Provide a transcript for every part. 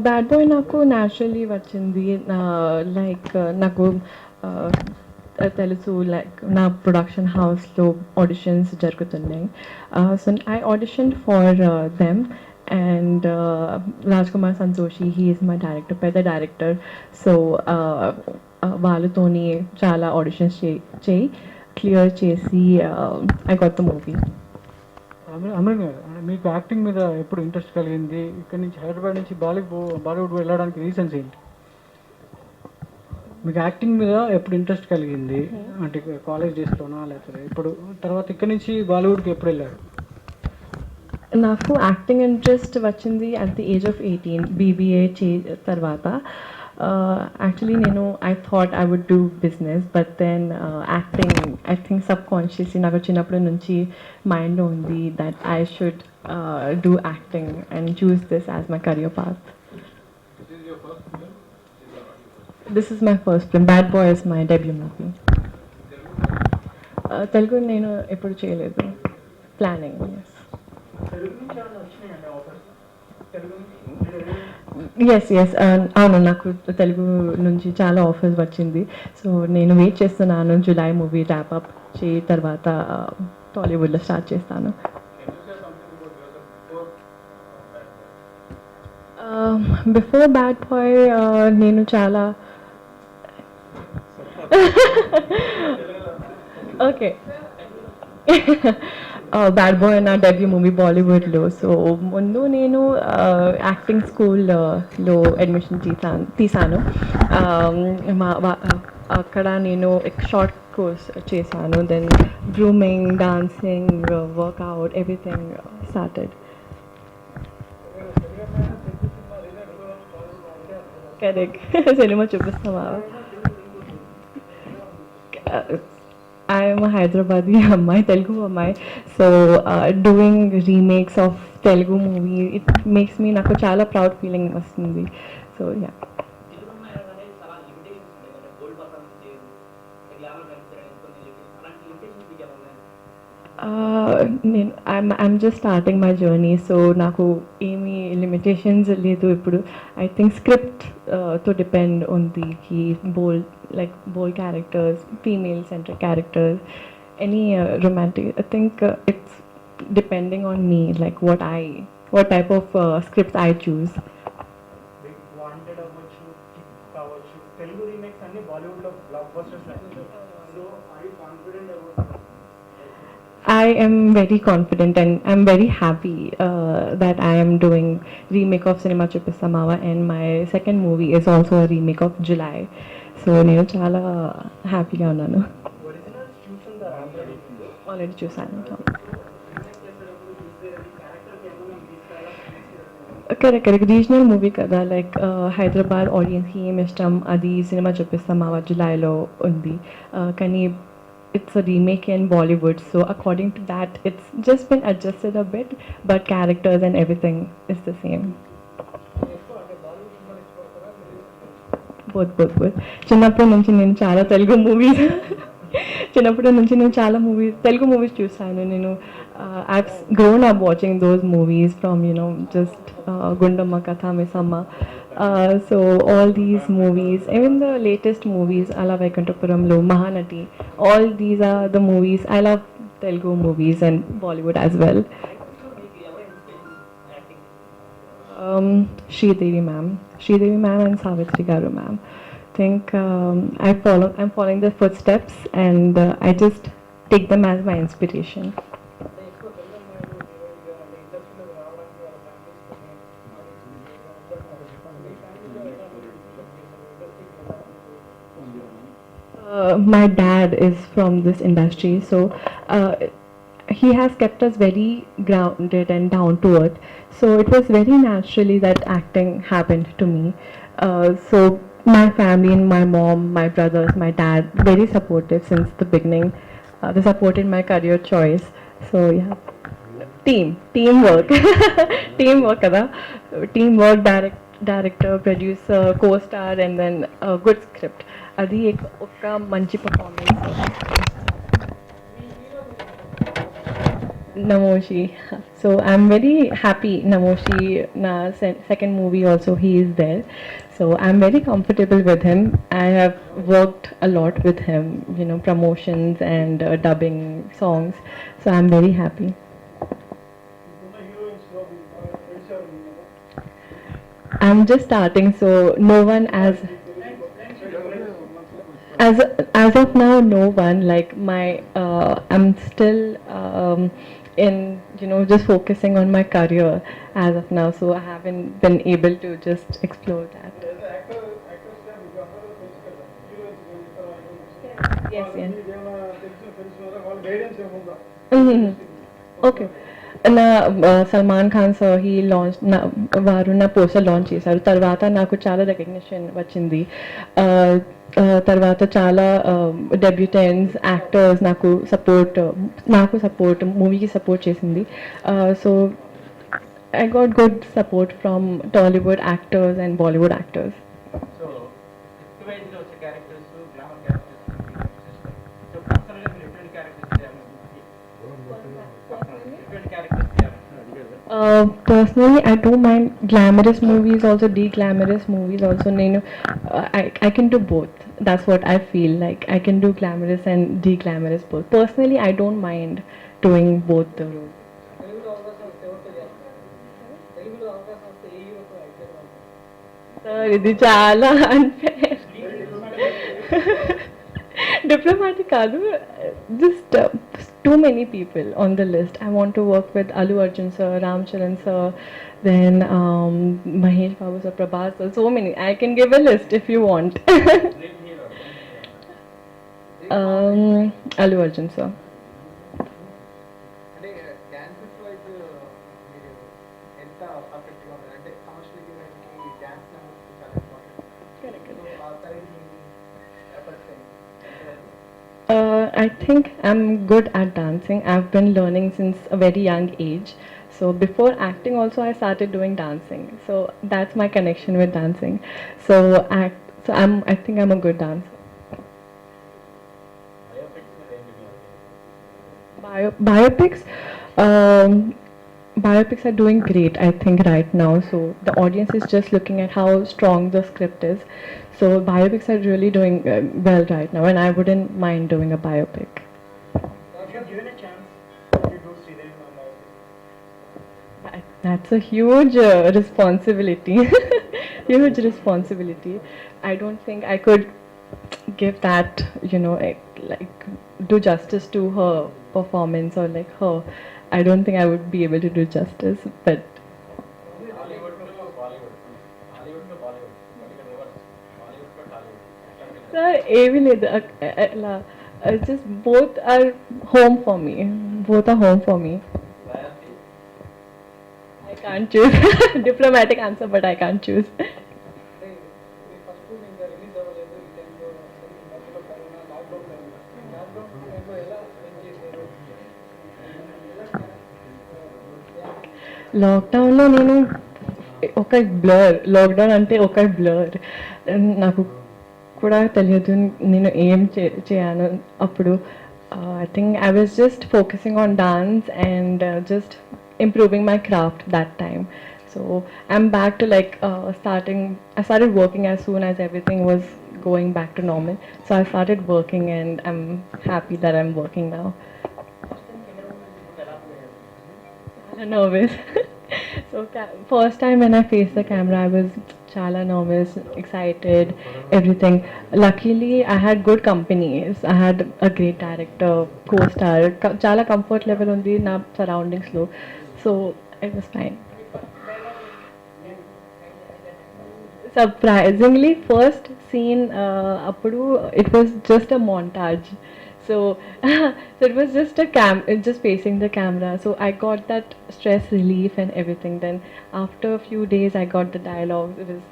Bad boy నాకు naturally వచ్చింది. Like నాకు తెలుసు, లైక్ నా ప్రొడక్షన్ హౌస్లో ఆడిషన్స్ జరుగుతున్నాయి. So I audition for them, and Raj Kumar Santoshi, he is my director, పెద్ద డైరెక్టర్. సో వాళ్ళతోని చాలా ఆడిషన్స్ చేయి క్లియర్ చేసి I got the movie. Amaran గారు, మీకు యాక్టింగ్ మీద ఎప్పుడు ఇంట్రెస్ట్ కలిగింది? ఇక్కడ నుంచి హైదరాబాద్ నుంచి బాలీవుడ్ వెళ్ళడానికి రీజన్స్ ఏంటి? మీకు యాక్టింగ్ మీద ఎప్పుడు ఇంట్రెస్ట్ కలిగింది? అంటే కాలేజ్ డేస్లోనా, లేకపోతే ఇప్పుడు తర్వాత ఇక్కడ నుంచి బాలీవుడ్కి ఎప్పుడు వెళ్ళారు? నాకు యాక్టింగ్ ఇంట్రెస్ట్ వచ్చింది at the age of 18, BBA తర్వాత. యాక్చువల్లీ నేను I thought I would do business, but then acting I think subconsciously నాకు చిన్నప్పటి నుంచి మైండ్లో ఉంది that I should do acting and choose this as my career path. This is my first film. Bad boy is my debut movie. Telugu నేను ఎప్పుడు చేయలేదు. Planning. Yes అవును, నాకు తెలుగు నుంచి చాలా ఆఫర్స్ వచ్చింది. సో నేను వెయిట్ చేస్తున్నాను జులై మూవీ ర్యాప్ అప్ చేయి తర్వాత టాలీవుడ్లో స్టార్ట్ చేస్తాను. బిఫోర్ బ్యాడ్ బాయ్ నేను చాలా ఓకే బ్యాడ్ బాయ్ నా డెబ్యూ మూవీ బాలీవుడ్లో. సో ముందు నేను యాక్టింగ్ స్కూల్లో అడ్మిషన్ తీసాను. అక్కడ నేను షార్ట్ కోర్స్ చేశాను. Then grooming, dancing, workout, everything started. Correct. Cinema చూపిస్తామా? I'm a Hyderabadi Ammai, Telugu Ammai. So doing remakes of Telugu movie, it makes me నాకు చాలా proud feeling వస్తుంది. So yeah. నేను I'm just starting my journey. So నాకు ఏమీ limitations లేదు ఇప్పుడు. I think script తో డిపెండ్ ఉంది కి bold characters, female centric characters, any romantic. I think it's depending on me, like what type of scripts I choose. Wanted అవ్వచ్చు, కిక్ కావచ్చు, Telugu remakes అన్ని బాలీవుడ్లో blockbusters. So are you confident about? I am very confident and I'm very happy that I am doing remake of Cinema Chupisamawa, and my second movie is also a remake of July. So నేను చాలా హ్యాపీగా ఉన్నాను. Already చూసాను. Correct. Regional movie కదా, like Hyderabad ఆడియన్స్కి ఏమి ఇష్టం అది సినిమా చూపిస్తామా జులైలో ఉంది. కానీ it's a remake in Bollywood, so according to that it's just been adjusted a bit, but characters and everything is the same. both చిన్నప్పటి నుంచి నేను చాలా తెలుగు మూవీస్ తెలుగు మూవీస్ చూసాను నేను. I've grown up watching those movies from just Gundamma, Katha Mesamma. So all these movies, even the latest movies, Ala Vaikuntapuramlo, Mahanati, all these are the movies. I love Telugu movies and Bollywood as well. Sridevi ma'am and Savitri Garu ma'am. I think I'm following their footsteps, and I just take them as my inspiration. My dad is from this industry, so he has kept us very grounded and down to earth. So it was very naturally that acting happened to me. So my family and my mom, my brothers, my dad, very supportive since the beginning. They supported my career choice. So yeah, teamwork, teamwork, kada. Teamwork, director, producer, co-star, and then a good script. అది ఒక మంచి performance. Namoshi. So I'm very happy. Namoshi, na second movie also he is there. So I'm very comfortable with him. I have worked a lot with him, promotions and dubbing songs. So I'm very happy. ఇప్పుడున్న heroines లో మీకు తెలిసారు మీకు I'm just starting, so no one as as of now, no one. Like I'm still in just focusing on my career as of now. So I haven't been able to just explore that. Actors మీకు అందరూ తెలుసు కదా heroines Yes, yes. మీకు ఏమైనా తెలిసిన వాళ్ళ guidance ఏముందా Mhm. Okay. నా Salman Khan sir he launch వారు నా పోస్టర్ లాంచ్ చేశారు. తర్వాత నాకు చాలా రికగ్నిషన్ వచ్చింది. తర్వాత చాలా డెబ్యూటెంట్స్ యాక్టర్స్ నాకు సపోర్ట్ మూవీకి సపోర్ట్ చేసింది. So I got good support from Tollywood actors and Bollywood actors. So fifth వైజ్లో వచ్చే క్యారెక్టర్స్ గ్లామర్ క్యారెక్టర్స్ సో పర్సనల్గా మీరు ఎటువంటి క్యారెక్టర్స్ చేయాలి ఎటువంటి క్యారెక్టర్స్ చేయాలి Personally, I don't mind glamorous movies, also de-glamorous movies. Also, I can do both. That's what I feel like. I can do glamorous and de-glamorous both. Personally, I don't mind doing both the roles. తెలుగులో అవకాశం వస్తే ఎవరితో చేస్తారు? తెలుగులో అవకాశం వస్తే ఏ హీరోతో act చేయాలి? Sir, ఇది చాలా unfair. Diplomatic కాదు, just too many people on the list. I want to work with Allu Arjun sir, Ram Charan sir, then Mahesh Babu sir, Prabhas sir, so many. I can give a list if you want. Dream hero Allu Arjun sir. అంటే dances wise మీరు ఎంత పర్ఫెక్ట్గా ఉన్నారు అంటే commercial హీరోయిన్కి dance చాలా important. So ఆ side me efforts I think I'm good at dancing. I've been learning since a very young age. So before acting also I started doing dancing. So that's my connection with dancing. So I think I'm a good dancer. Biopics biopics are doing great, I think, right now. So the audience is just looking at how strong the script is. So biopics are really doing well right now, and I wouldn't mind doing a biopic. If you're given a chance, would you do Sridevi Mama? That's a huge responsibility. Huge responsibility. I don't think I could give that, like do justice to her performance or like her. I don't think I would be able to do justice, but హాలీవుడ్లో బాలీవుడ్ హాలీవుడ్లో Bollywood reverse బాలీవుడ్లో Tollywood sir, ఏమీ లేదు. Just both are home for me. Both are home for me. Royalty I can't choose. Diplomatic answer, but I can't choose. అంటే మీ first ఇంకా release అవ్వలేదు ఈ టైంలో మధ్యలో కరోనా లాక్డౌన్ టైంలో ఎలా స్పెండ్ చేశారు? లాక్డౌన్లో నేను లాక్డౌన్ అంటే ఒక బ్లర్. నాకు కూడా తెలియదు నేను ఏం చేయను అప్పుడు. I think I was just focusing on dance and just improving my craft that time. So I'm back to I started working as soon as everything was going back to normal. So I started working and I'm happy that I'm working now. Chala nervous. So first time when I faced the camera, I was chala nervous, excited, everything. Luckily, I had good companies. I had a great director, co-star. Chala comfort level undi na surroundings lo. So it was fine. Surprisingly, first scene appudu it was just a montage. So, so it was just just facing the camera. So I got that stress relief and everything. Then after a few days, I got the dialogue. It was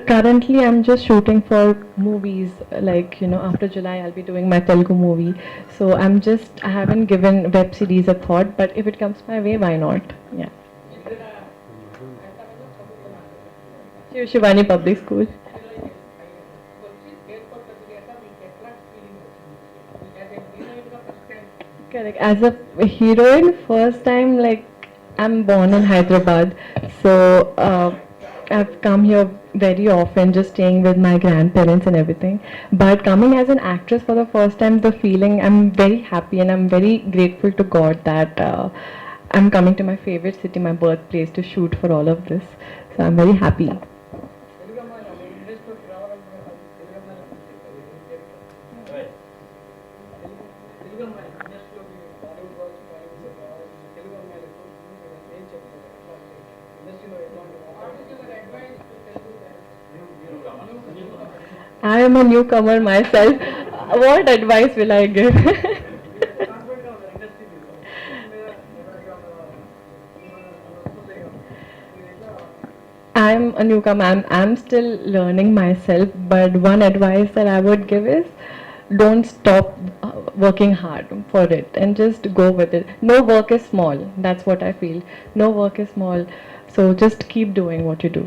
currently, I'm just shooting for movies. Like, after July, I'll be doing my Telugu movie. So I haven't given web series a thought, but if it comes my way, why not? Yeah. Shivani Public School. Correct. As a heroine, first time, like, I'm born in Hyderabad, so I've come here very often, just staying with my grandparents and everything. But coming as an actress for the first time, the feeling, I'm very happy and I'm very grateful to God that I'm coming to my favorite city, my birthplace, to shoot for all of this. So I'm very happy. Telugu అమ్మాయిలు మీ ఇండస్ట్రీలోకి రావాలంటే తెలుగు అమ్మాయిలు తెలుగు అమ్మాయిలు ఇండస్ట్రీలోకి బాలీవుడ్ కావచ్చు బాలీవుడ్ కావచ్చు తెలుగు అమ్మాయిలకు ఏం చెప్తారు ఇండస్ట్రీలో ఎలాంటి I am a newcomer myself. What advice will I give? కాన్ఫిడెంట్గా ఉన్నారు ఇండస్ట్రీ మీద ఎవరైనా వస్తుందేమో మీరు ఎట్లా I'm a newcomer. I'm still learning myself. But one advice that I would give is don't stop working hard for it and just go with it. No work is small. That's what I feel. No work is small. So just keep doing what you do.